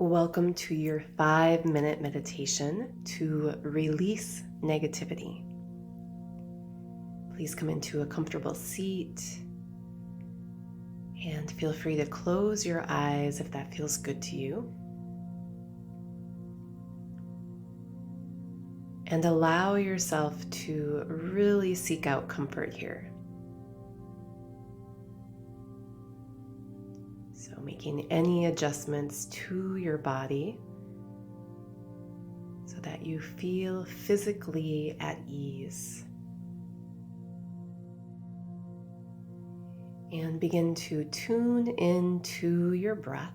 Welcome to your 5-minute meditation to release negativity. Please come into a comfortable seat and feel free to close your eyes if that feels good to you. And allow yourself to really seek out comfort here. So making any adjustments to your body so that you feel physically at ease. And begin to tune into your breath.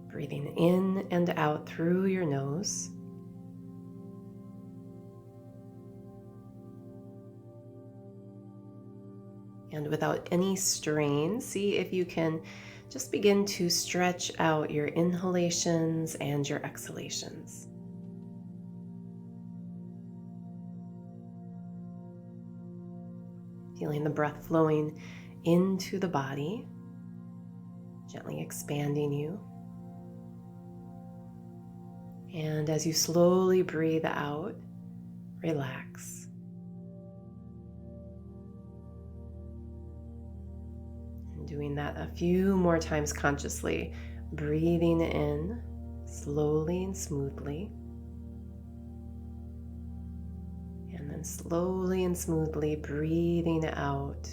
Breathing in and out through your nose. And without any strain, see if you can just begin to stretch out your inhalations and your exhalations. Feeling the breath flowing into the body, gently expanding you. And as you slowly breathe out, relax. Doing that a few more times consciously, breathing in slowly and smoothly, and then slowly and smoothly breathing out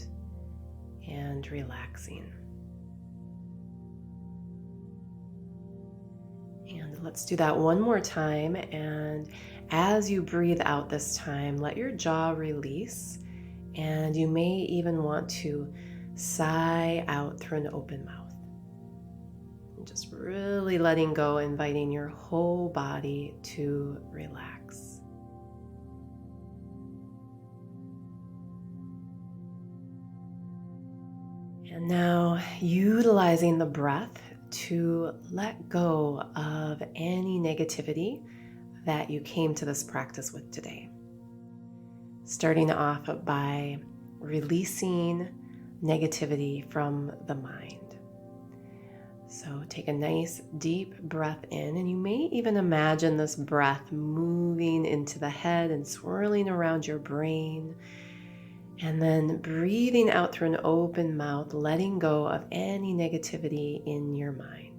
and relaxing. And let's do that one more time, and as you breathe out this time, let your jaw release, and you may even want to sigh out through an open mouth. And just really letting go, inviting your whole body to relax. And now, utilizing the breath to let go of any negativity that you came to this practice with today. Starting off by releasing negativity from the mind. So take a nice deep breath in, and you may even imagine this breath moving into the head and swirling around your brain, and then breathing out through an open mouth, letting go of any negativity in your mind.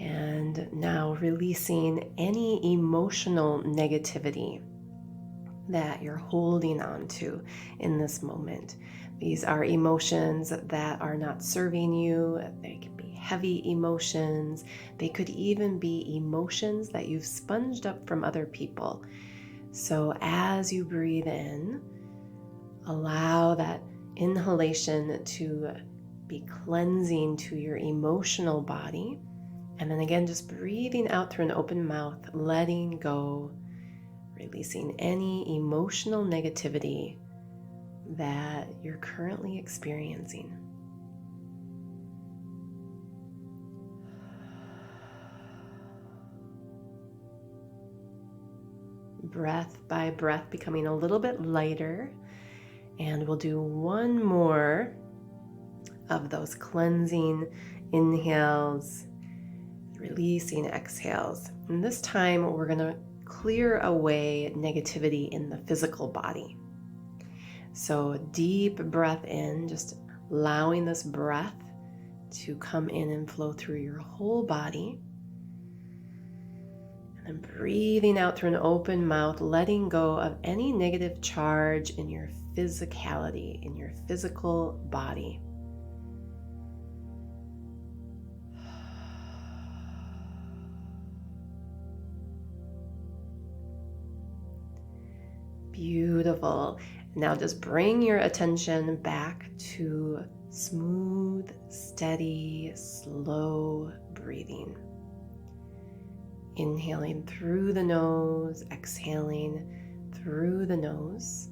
And now releasing any emotional negativity that you're holding on to in this moment. These are emotions that are not serving you. They can be heavy emotions. They could even be emotions that you've sponged up from other people. So as you breathe in, allow that inhalation to be cleansing to your emotional body. And then again, just breathing out through an open mouth, letting go, releasing any emotional negativity that you're currently experiencing. Breath by breath, becoming a little bit lighter. And we'll do one more of those cleansing inhales, releasing exhales. And this time we're going to clear away negativity in the physical body. So deep breath in, just allowing this breath to come in and flow through your whole body. And then breathing out through an open mouth, letting go of any negative charge in your physicality, in your physical body. Beautiful. Now just bring your attention back to smooth, steady, slow breathing. Inhaling through the nose, exhaling through the nose.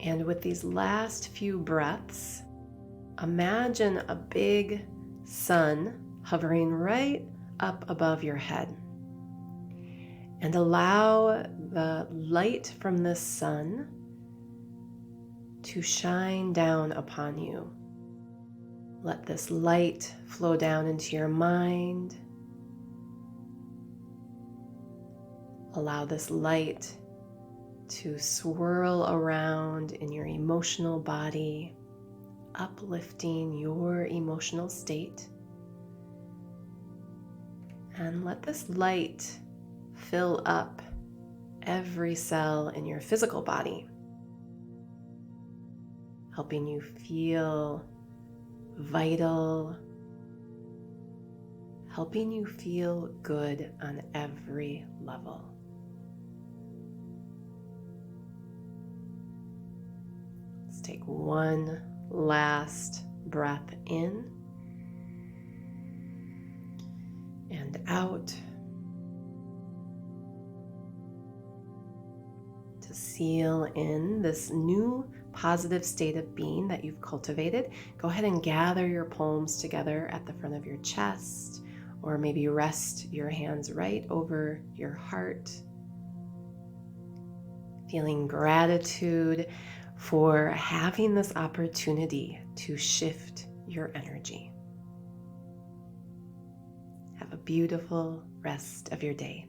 And with these last few breaths, imagine a big sun hovering right up above your head. And allow the light from the sun to shine down upon you. Let this light flow down into your mind. Allow this light to swirl around in your emotional body, uplifting your emotional state. And let this light fill up every cell in your physical body, helping you feel vital, helping you feel good on every level. Let's take one last breath in and out to seal in this new positive state of being that you've cultivated. Go ahead and gather your palms together at the front of your chest, or maybe rest your hands right over your heart. Feeling gratitude for having this opportunity to shift your energy. Have a beautiful rest of your day.